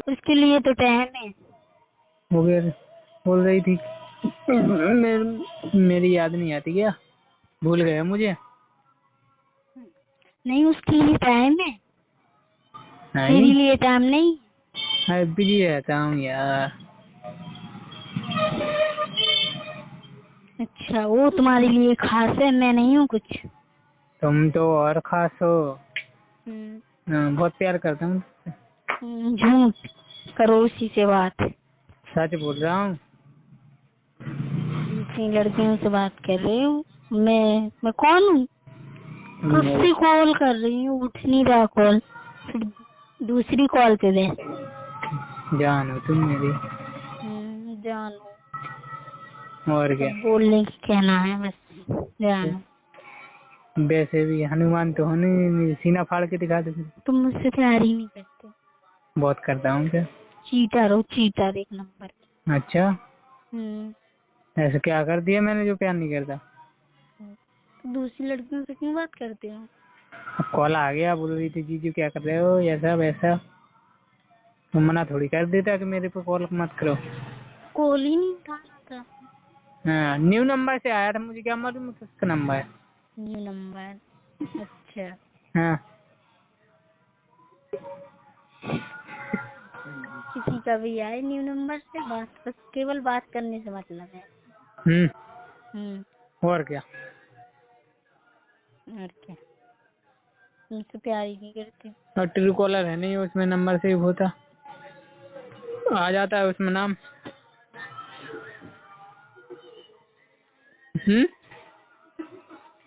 उसके लिए तो टाइम है। वो बोल रही थी मेरी याद नहीं आती क्या, भूल गए मुझे? नहीं, उसके लिए टाइम है, नहीं, मेरे लिए टाइम नहीं। मैं बिजी रहता हूँ यार। अच्छा, वो तुम्हारे लिए खास है, मैं नहीं हूँ कुछ। तुम तो और खास हो। बहुत प्यार करता हूँ। झूठ करो उसी से बात। सच बोल रहा हूँ। दूसरी लड़कियों से बात कर रही हूँ। मैं कौन हूँ? कब से कॉल कर रही हूँ, उठ नहीं रहा कॉल, फिर दूसरी कॉल पे दे। जान हो तुम मेरी। जानो। और क्या, बोलने की कहना है बस, जानो। वैसे भी हनुमान तो होने नहीं, सीना फाड़ के दिखा दे। तुम मुझसे प्यार ही नहीं करते। बहुत करता हूँ क्या? चीटर हो, चीटर एक नंबर। अच्छा, ऐसा क्या कर दिया मैंने जो प्यार नहीं करता? तो दूसरी लड़कियों से क्यों बात करते हो? अब कॉल आ गया, बोल रही थी जीजू क्या कर रहे हो, ऐसा वैसा। तुम मना थोड़ी कर देता कि मेरे पे कॉल मत करो। कॉल ही नहीं उठा रहा था। हाँ, न्यू नंबर से आया था, मुझे क्या मालूम किसका नंबर है। New number? अच्छा। हाँ। किसी का भी आए न्यू नंबर से बात, बस केवल बात करने से मतलब है। और क्या? और क्या, तुमसे प्यार ही नहीं करते। और ट्रू कॉलर है नहीं, उसमें नंबर सेव होता, आ जाता है उसमें नाम।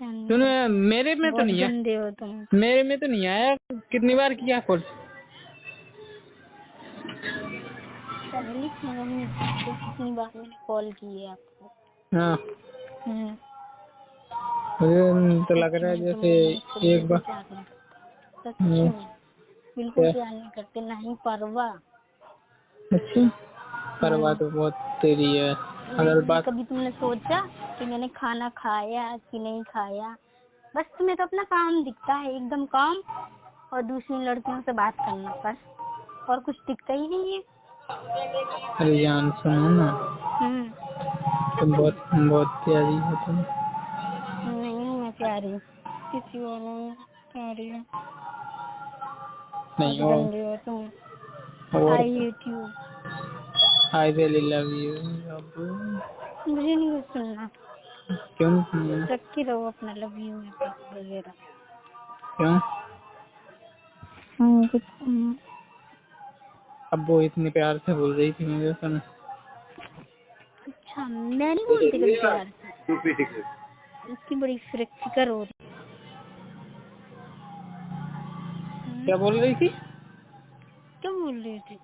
सुनो, मेरे में तो बहुत नहीं है। गंदे हो तुम। मेरे में तो नहीं आया। कितनी बार किया कॉल? पहले मम्मी पूछो कितनी बार मैंने कॉल की है आपको। हाँ, मुझे तो लग रहा है जैसे एक बार। प्यार नहीं करते सच में, बिल्कुल प्यार नहीं करते, नहीं परवाह। अच्छा, परवाह तो बहुत तेरी है। अगर बात कभी तुमने सोचा कि मैंने खाना खाया कि नहीं खाया? बस तुम्हें तो अपना काम दिखता है, एकदम काम, और दूसरी लड़कियों से बात करना, बस और कुछ दिखता ही नहीं है। अरे जान सुनो ना, तुम बहुत बहुत प्यारी हो तुम। नहीं हूँ मैं प्यारी, किसी और प्यारी है। नहीं हो। गंदे हो तुम। और I hate you. I really love you. मुझे नहीं कुछ सुनना। क्यों नहीं सुनना? रख के रहो अपना लव यू वगैरह। क्यों? कुछ अब वो इतने प्यार से बोल रही थी मुझे, सुन। अच्छा, मैं नहीं बोलती कभी प्यार से, उसकी बड़ी फिक्र हो रही। क्या बोल रही थी? क्या बोल रही थी?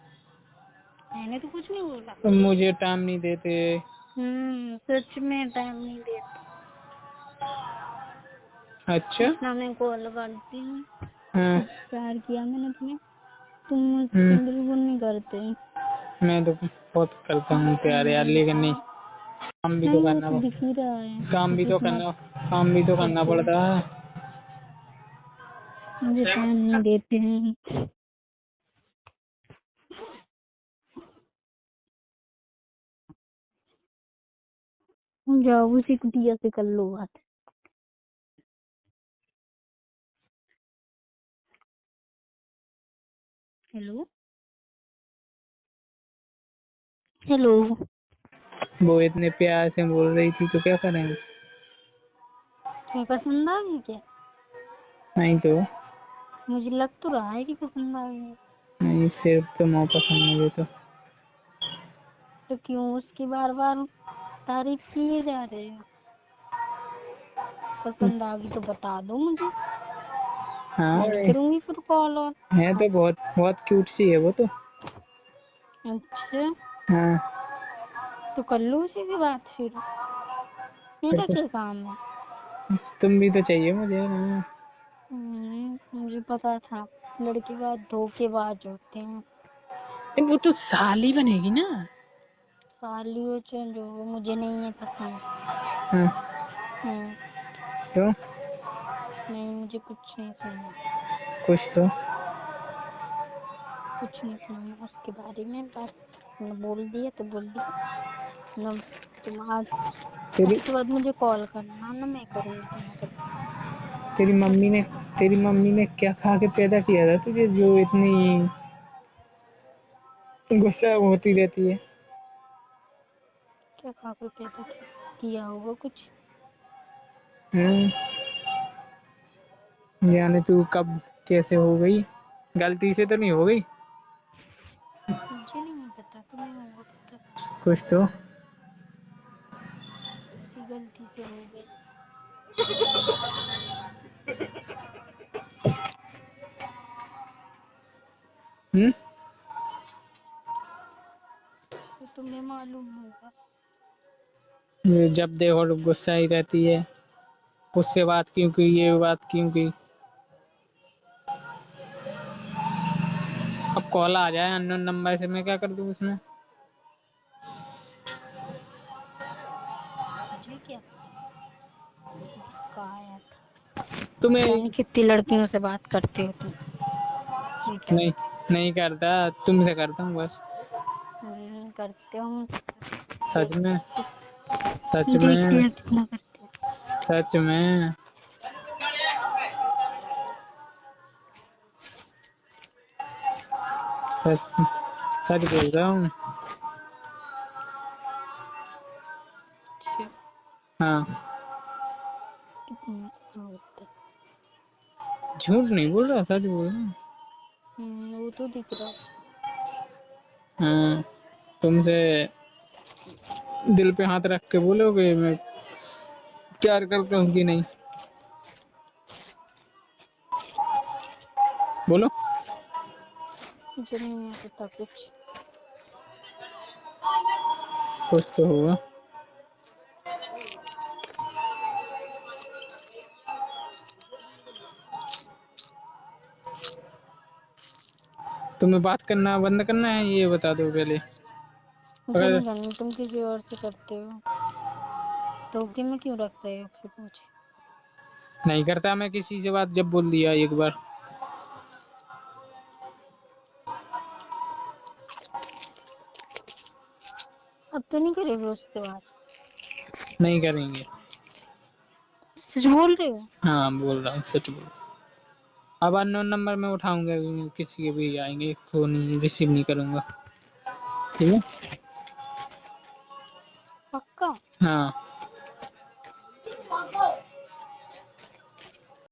मैंने तो कुछ नहीं बोला। तुम मुझे टाइम नहीं देते। सच में टाइम नहीं देते। अच्छा। इतना मैं कॉल करती हूँ। हाँ। प्यार किया मैंने तुम्हें, तुम मुझसे बिल्कुल नहीं करते। मैं तो बहुत करता हूँ प्यार यार, लेकिन नहीं, काम भी तो करना, दिख ही रहा है। काम भी तो करना पड़ता है। मुझे टाइम नहीं देते हैं। जाओ उसी कुटिया से कर लो बात। Hello hello. वो इतने प्यार से बोल रही थी तो क्या करेंगे? तुम्हें पसंद आ गई क्या? नहीं तो। मुझे लग तो रहा है कि पसंद आ गई। नहीं, सिर्फ तो मौ पसंद मुझे तो क्यों उसकी बार बार तारीफ किए जा रहे हो? पसंद आ गई तो बता दो मुझे। हाँ, नहीं करूंगी फिर कॉल। और है तो बहुत बहुत क्यूट सी है वो तो। अच्छा, हाँ। तो कर लो उसी से बात फिर। मेरा क्या काम है? तुम भी तो चाहिए मुझे ना। मुझे पता था लड़के बात धोखेबाज होते हैं। वो तो साली बनेगी ना। साली हो चाहे जो हो, मुझे नहीं है पसंद। तो नहीं, मुझे कुछ नहीं सुनना। कुछ तो। कुछ नहीं सुनना उसके बारे में, बस मैं बोल दिया तो बोल दिया ना। तुम आज तेरी उसके बाद मुझे कॉल करना ना, मैं करूँगी तुम्हारे। तेरी मम्मी ने क्या खा के पैदा किया था तुझे जो इतनी गुस्सा होती रहती है? क्या खा कर पैदा किया होगा कुछ? यानी तू कब कैसे हो गई? गलती से तो नहीं हो गई? मुझे नहीं पता, तुम्हें होगा पता। कुछ तो किसी गलती से हो गई। तो तुम्हें मालूम होगा। ये जब देखो लोग गुस्सा ही रहती है, उससे बात क्यों की, ये बात क्यों की। अब कॉल आ जाए अननोन नंबर से, मैं क्या कर दूं उसमें? मुझे क्या किसका आया था? तुम्हें यानी कितनी लड़कियों से बात करते हो तुम? ठीक है। नहीं नहीं करता, तुमसे करता हूँ बस। करते हो। सच में, सच देखते में, हैं कितना करते हो। सच में। सच सच बोल रहा हूँ। अच्छा, हाँ, कितना होता है? झूठ नहीं बोल रहा, सच बोल रहा हूँ। वो तो दिख रहा। हाँ, तुमसे दिल पे हाथ रख के बोलोगे मैं प्यार करता हूँ कि नहीं? बोलो। मुझे नहीं पता कुछ। कुछ तो होगा। तुम्हें बात करना बंद करना है, ये बता दो पहले। मुझे अगर नहीं करनी, तुम किसी और से करते हो तो कि मैं क्यों रख रहे हो फिर मुझे? नहीं करता मैं किसी से बात, जब बोल दिया एक बार। अब तो नहीं करोगे उससे बात? नहीं करेंगे। सच बोल रहे हो? हाँ बोल रहा हूँ, सच बोल। अब अननोन नंबर में उठाऊंगा, किसी के भी आएंगे फोन रिसीव नहीं करूंगा। ठीक है। पक्का? हाँ।